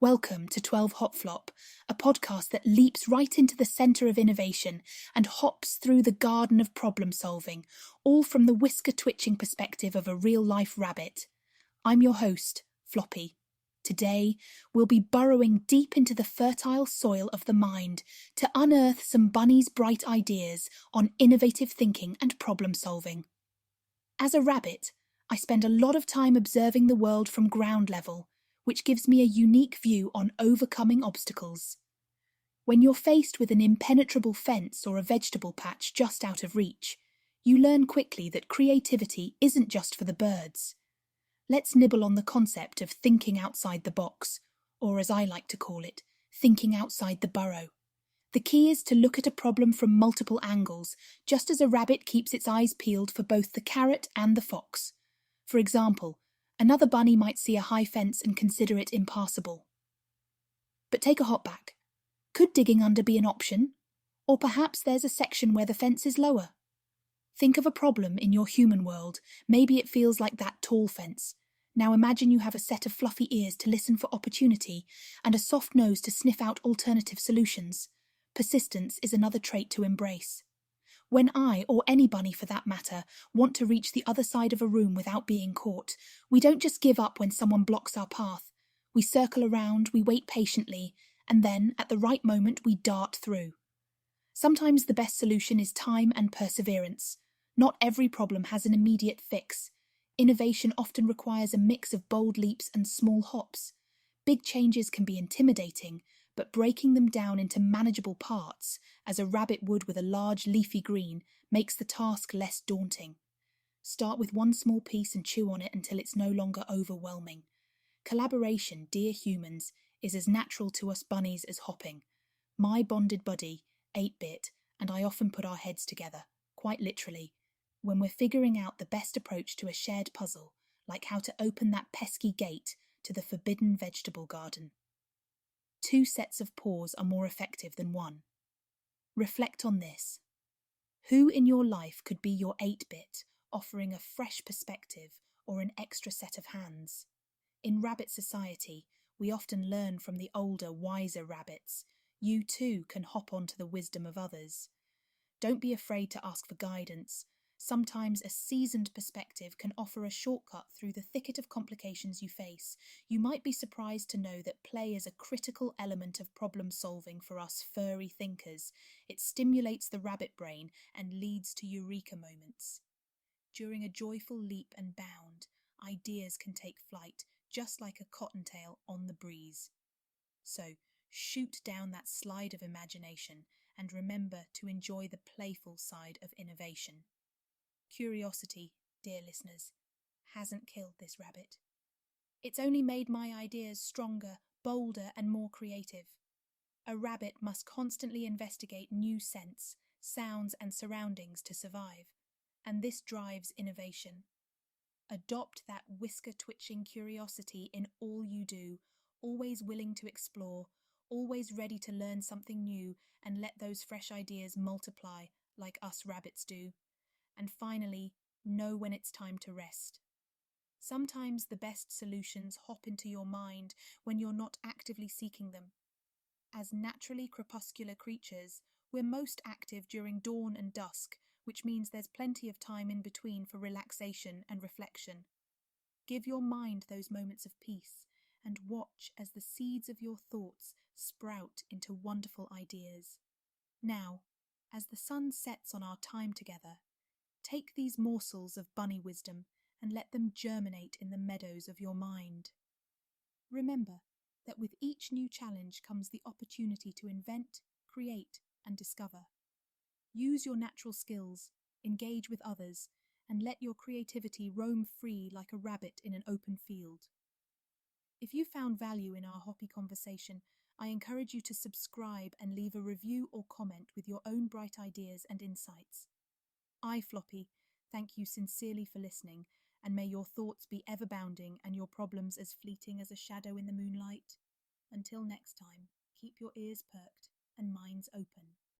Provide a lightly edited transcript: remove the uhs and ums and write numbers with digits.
Welcome to 12 Hop Flop, a podcast that leaps right into the centre of innovation and hops through the garden of problem solving, all from the whisker-twitching perspective of a real-life rabbit. I'm your host, Floppy. Today, we'll be burrowing deep into the fertile soil of the mind to unearth some Bunny's bright ideas on innovative thinking and problem solving. As a rabbit, I spend a lot of time observing the world from ground level, which gives me a unique view on overcoming obstacles. When you're faced with an impenetrable fence or a vegetable patch just out of reach, you learn quickly that creativity isn't just for the birds. Let's nibble on the concept of thinking outside the box, or as I like to call it, thinking outside the burrow. The key is to look at a problem from multiple angles, just as a rabbit keeps its eyes peeled for both the carrot and the fox. For example, another bunny might see a high fence and consider it impassable. But take a hop back. Could digging under be an option? Or perhaps there's a section where the fence is lower. Think of a problem in your human world. Maybe it feels like that tall fence. Now imagine you have a set of fluffy ears to listen for opportunity and a soft nose to sniff out alternative solutions. Persistence is another trait to embrace. When I, or any bunny for that matter, want to reach the other side of a room without being caught, we don't just give up when someone blocks our path. We circle around, we wait patiently, and then, at the right moment, we dart through. Sometimes the best solution is time and perseverance. Not every problem has an immediate fix. Innovation often requires a mix of bold leaps and small hops. Big changes can be intimidating, but breaking them down into manageable parts, as a rabbit would with a large leafy green, makes the task less daunting. Start with one small piece and chew on it until it's no longer overwhelming. Collaboration, dear humans, is as natural to us bunnies as hopping. My bonded buddy, 8-Bit, and I often put our heads together, quite literally, when we're figuring out the best approach to a shared puzzle, like how to open that pesky gate to the forbidden vegetable garden. 2 sets of paws are more effective than 1. Reflect on this. Who in your life could be your 8-Bit, offering a fresh perspective or an extra set of hands? In rabbit society, we often learn from the older, wiser rabbits. You too can hop onto the wisdom of others. Don't be afraid to ask for guidance. Sometimes a seasoned perspective can offer a shortcut through the thicket of complications you face. You might be surprised to know that play is a critical element of problem solving for us furry thinkers. It stimulates the rabbit brain and leads to eureka moments. During a joyful leap and bound, ideas can take flight, just like a cottontail on the breeze. So, shoot down that slide of imagination and remember to enjoy the playful side of innovation. Curiosity, dear listeners, hasn't killed this rabbit. It's only made my ideas stronger, bolder, and more creative. A rabbit must constantly investigate new scents, sounds, and surroundings to survive, and this drives innovation. Adopt that whisker-twitching curiosity in all you do, always willing to explore, always ready to learn something new, and let those fresh ideas multiply like us rabbits do. And finally, know when it's time to rest. Sometimes the best solutions hop into your mind when you're not actively seeking them. As naturally crepuscular creatures, we're most active during dawn and dusk, which means there's plenty of time in between for relaxation and reflection. Give your mind those moments of peace and watch as the seeds of your thoughts sprout into wonderful ideas. Now, as the sun sets on our time together, take these morsels of bunny wisdom and let them germinate in the meadows of your mind. Remember that with each new challenge comes the opportunity to invent, create, and discover. Use your natural skills, engage with others, and let your creativity roam free like a rabbit in an open field. If you found value in our hoppy conversation, I encourage you to subscribe and leave a review or comment with your own bright ideas and insights. I, Floppy, thank you sincerely for listening, and may your thoughts be ever bounding and your problems as fleeting as a shadow in the moonlight. Until next time, keep your ears perked and minds open.